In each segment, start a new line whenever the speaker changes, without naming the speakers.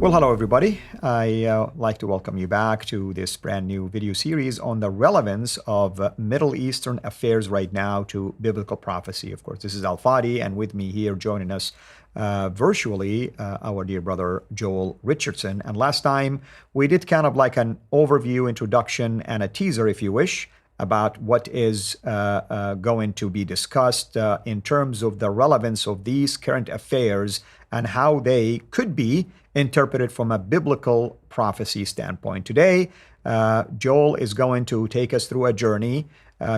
Well, hello everybody. I like to welcome you back to this brand new video series on the relevance of Middle Eastern affairs right now to biblical prophecy. Of course, this is Al Fadi, and with me here joining us virtually, our dear brother Joel Richardson. And last time we did kind of like an overview, introduction, and a teaser, if you wish, about what is going to be discussed in terms of the relevance of these current affairs and how they could be interpreted from a biblical prophecy standpoint. Today, Joel is going to take us through a journey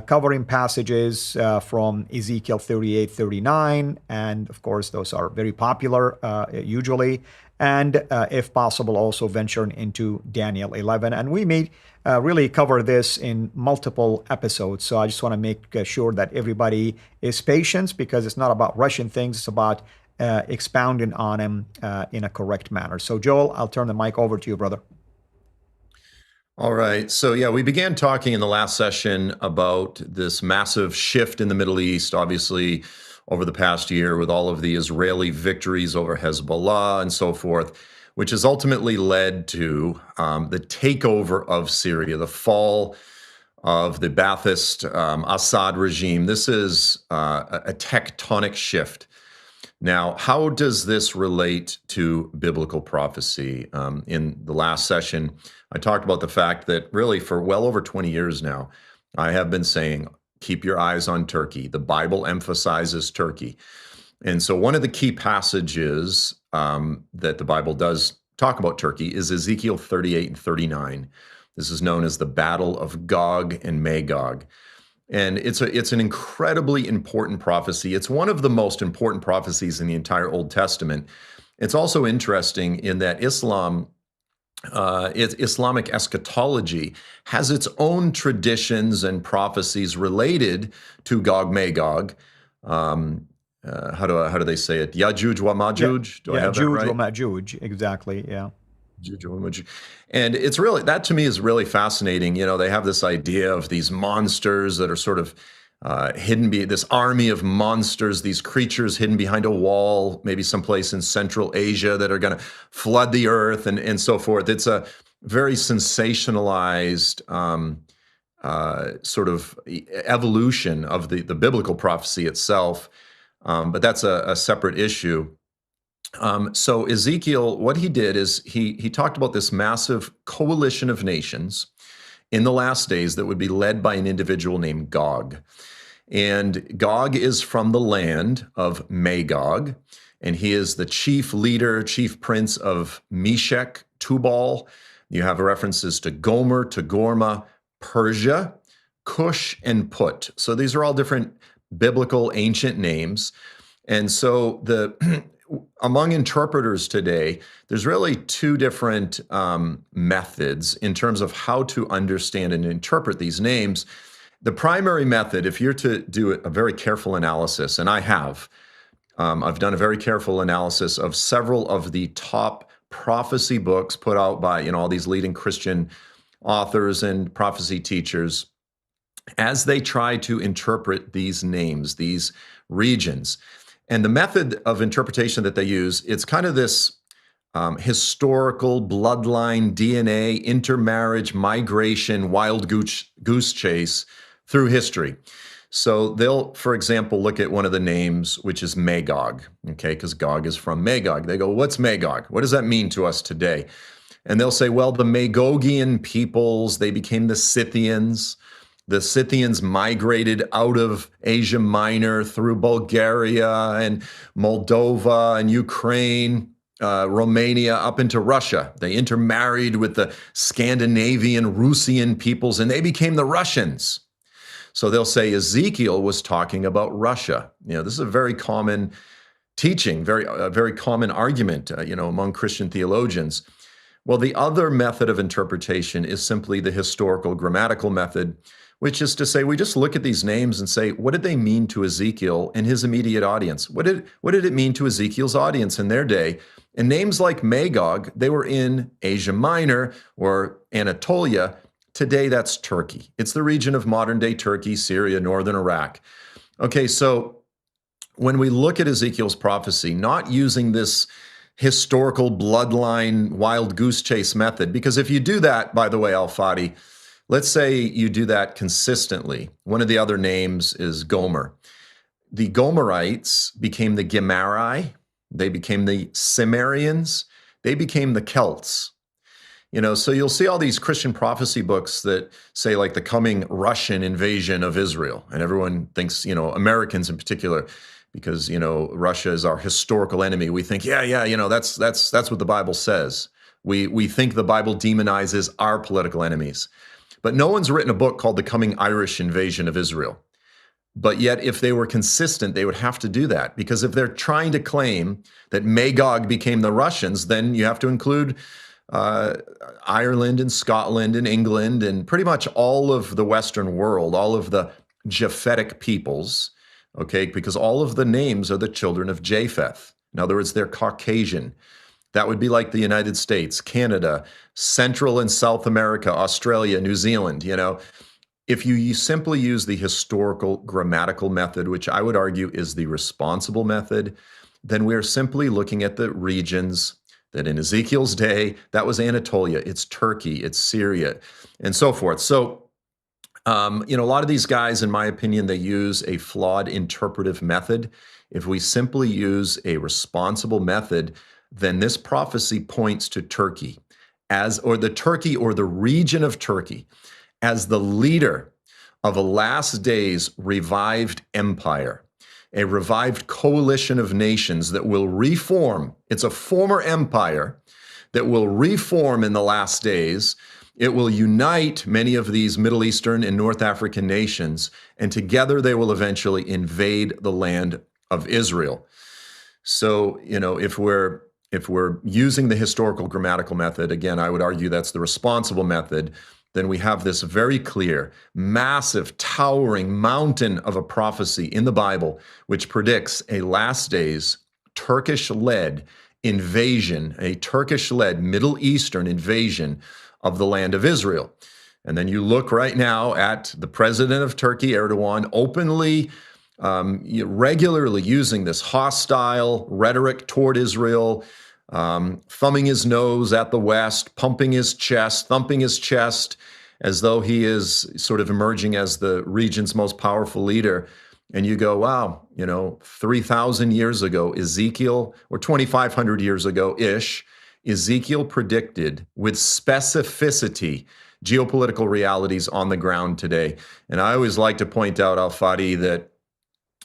covering passages from Ezekiel 38, 39, and of course, those are very popular usually, and if possible, also venturing into Daniel 11. And we may really cover this in multiple episodes. So I just want to make sure that everybody is patient, because it's not about rushing things, it's about expounding on them in a correct manner. So Joel, I'll turn the mic over to you, brother.
All right. So yeah, we began talking in the last session about this massive shift in the Middle East, obviously over the past year with all of the Israeli victories over Hezbollah and so forth, which has ultimately led to the takeover of Syria, the fall of the Ba'athist Assad regime. This is a tectonic shift. Now, how does this relate to biblical prophecy? In the last session, I talked about the fact that really for well over 20 years now, I have been saying, keep your eyes on Turkey. The Bible emphasizes Turkey. And so one of the key passages that the Bible does talk about Turkey is Ezekiel 38 and 39. This is known as the Battle of Gog and Magog. And it's an incredibly important prophecy. It's one of the most important prophecies in the entire Old Testament. It's also interesting in that Islamic eschatology has its own traditions and prophecies related to Gog Magog. How do they say it? Yajuj wa Majuj? Do I have that right?
Yajuj wa Majuj, exactly, yeah.
And it's really, that to me is really fascinating. You know, they have this idea of these monsters that are sort of hidden, this army of monsters, these creatures hidden behind a wall, maybe someplace in Central Asia that are going to flood the earth and so forth. It's a very sensationalized sort of evolution of the biblical prophecy itself. But that's a separate issue. So Ezekiel, what he did is he talked about this massive coalition of nations in the last days that would be led by an individual named Gog. And Gog is from the land of Magog, and he is the chief leader, chief prince of Meshech, Tubal. You have references to Gomer, to Gorma, Persia, Cush, and Put. So these are all different biblical ancient names. And so among interpreters today, there's really two different methods in terms of how to understand and interpret these names. The primary method, if you're to do a very careful analysis, and I have, I've done a very careful analysis of several of the top prophecy books put out by all these leading Christian authors and prophecy teachers, as they try to interpret these names, these regions. And the method of interpretation that they use, it's kind of this historical bloodline, DNA, intermarriage, migration, wild goose chase through history. So they'll, for example, look at one of the names, which is Magog, okay, because Gog is from Magog. They go, what's Magog? What does that mean to us today? And they'll say, well, the Magogian peoples, they became the Scythians. The Scythians migrated out of Asia Minor through Bulgaria and Moldova and Ukraine, Romania, up into Russia. They intermarried with the Scandinavian, Russian peoples, and they became the Russians. So they'll say Ezekiel was talking about Russia. This is a very common teaching, a very common argument, among Christian theologians. Well, the other method of interpretation is simply the historical grammatical method, which is to say we just look at these names and say, what did they mean to Ezekiel and his immediate audience? What did it mean to Ezekiel's audience in their day? And names like Magog, they were in Asia Minor or Anatolia. Today, that's Turkey. It's the region of modern-day Turkey, Syria, northern Iraq. Okay, so when we look at Ezekiel's prophecy, not using this historical bloodline wild goose chase method. Because if you do that, by the way, Al-Fadi, let's say you do that consistently. One of the other names is Gomer. The Gomerites became the Gemari. They became the Cimmerians. They became the Celts. So you'll see all these Christian prophecy books that say like the coming Russian invasion of Israel. And everyone thinks, Americans in particular, because, Russia is our historical enemy. We think, that's what the Bible says. We think the Bible demonizes our political enemies. But no one's written a book called The Coming Irish Invasion of Israel. But yet, if they were consistent, they would have to do that. Because if they're trying to claim that Magog became the Russians, then you have to include Ireland and Scotland and England and pretty much all of the Western world, all of the Japhetic peoples, okay? Because all of the names are the children of Japheth. In other words, they're Caucasian. That would be like the United States, Canada, Central and South America, Australia, New Zealand, If you simply use the historical grammatical method, which I would argue is the responsible method, then we're simply looking at the regions that in Ezekiel's day, that was Anatolia, it's Turkey, it's Syria, and so forth. So, a lot of these guys, in my opinion, they use a flawed interpretive method. If we simply use a responsible method, then this prophecy points to Turkey or the region of Turkey as the leader of a last days revived empire, a revived coalition of nations that will reform. It's a former empire that will reform in the last days. It will unite many of these Middle Eastern and North African nations, and together they will eventually invade the land of Israel. So, if we're using the historical grammatical method, again, I would argue that's the responsible method, then we have this very clear, massive, towering mountain of a prophecy in the Bible, which predicts a last days Turkish-led invasion, a Turkish-led Middle Eastern invasion of the land of Israel. And then you look right now at the president of Turkey, Erdogan, openly, regularly using this hostile rhetoric toward Israel, thumbing his nose at the West, pumping his chest, thumping his chest, as though he is sort of emerging as the region's most powerful leader. And you go, wow, 3,000 years ago, Ezekiel, or 2,500 years ago-ish, Ezekiel predicted with specificity geopolitical realities on the ground today. And I always like to point out, Al-Fadi, that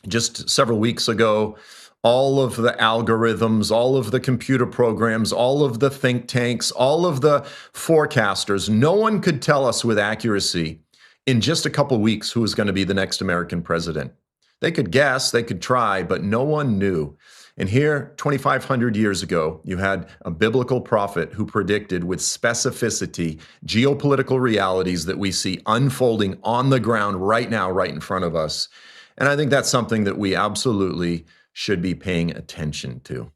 just several weeks ago, all of the algorithms, all of the computer programs, all of the think tanks, all of the forecasters, no one could tell us with accuracy in just a couple weeks who was going to be the next American president. They could guess, they could try, but no one knew. And here, 2,500 years ago, you had a biblical prophet who predicted with specificity geopolitical realities that we see unfolding on the ground right now, right in front of us. And I think that's something that we absolutely should be paying attention to.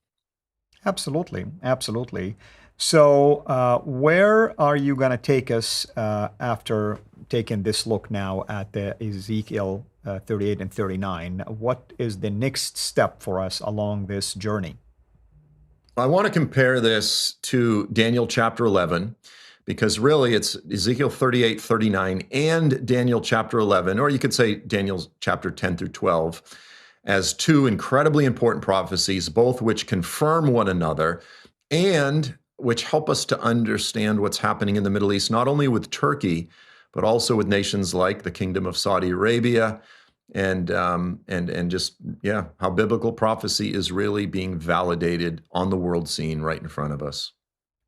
Absolutely. Absolutely. So where are you going to take us after taking this look now at the Ezekiel 38 and 39? What is the next step for us along this journey?
I want to compare this to Daniel chapter 11, because really it's Ezekiel 38, 39, and Daniel chapter 11, or you could say Daniel chapter 10 through 12, as two incredibly important prophecies, both which confirm one another and which help us to understand what's happening in the Middle East, not only with Turkey, but also with nations like the Kingdom of Saudi Arabia, and just, how biblical prophecy is really being validated on the world scene right in front of us.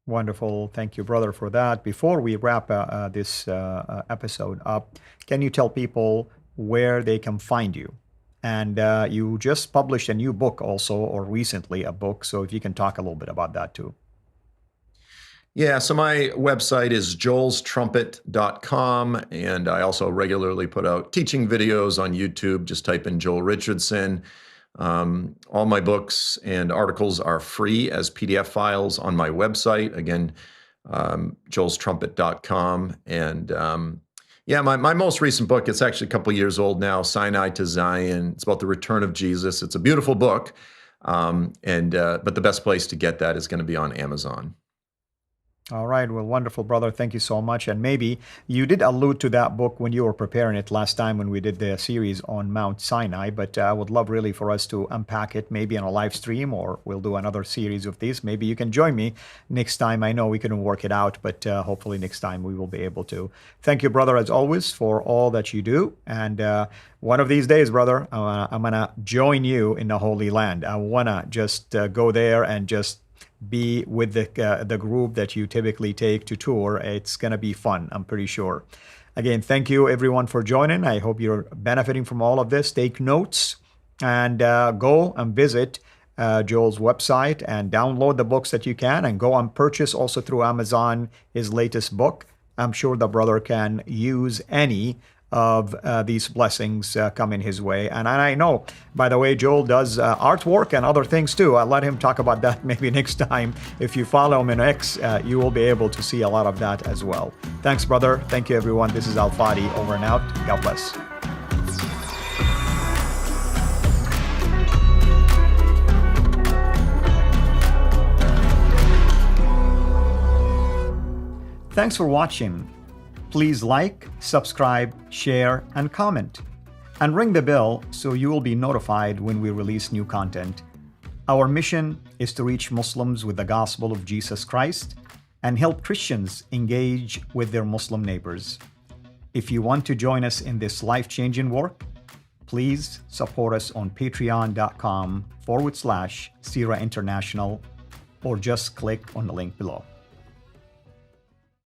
Wonderful. Thank you, brother, for that. Before we wrap this episode up, can you tell people where they can find you? And you just published a new book also, or recently a book. So if you can talk a little bit about that too.
Yeah, so my website is joelstrumpet.com, and I also regularly put out teaching videos on YouTube. Just type in Joel Richardson. All my books and articles are free as PDF files on my website. Again, joelstrumpet.com. And my most recent book, it's actually a couple years old now, Sinai to Zion. It's about the return of Jesus. It's a beautiful book. But the best place to get that is going to be on Amazon.
All right. Well, wonderful, brother. Thank you so much. And maybe you did allude to that book when you were preparing it last time when we did the series on Mount Sinai, but I would love really for us to unpack it maybe on a live stream, or we'll do another series of these. Maybe you can join me next time. I know we couldn't work it out, but hopefully next time we will be able to. Thank you, brother, as always, for all that you do. And one of these days, brother, I'm going to join you in the Holy Land. I want to just go there and just be with the group that you typically take to tour. It's going to be fun, I'm pretty sure. Again, thank you everyone for joining. I hope you're benefiting from all of this. Take notes and go and visit Joel's website and download the books that you can, and go and purchase also through Amazon his latest book. I'm sure the brother can use any of these blessings coming his way. And I know, by the way, Joel does artwork and other things too. I'll let him talk about that maybe next time. If you follow him in X, you will be able to see a lot of that as well. Thanks, brother. Thank you, everyone. This is Al-Fadi, over and out. God bless. Thanks for watching. Please like, subscribe, share, and comment. And ring the bell so you will be notified when we release new content. Our mission is to reach Muslims with the gospel of Jesus Christ and help Christians engage with their Muslim neighbors. If you want to join us in this life-changing work, please support us on patreon.com/Sira International, or just click on the link below.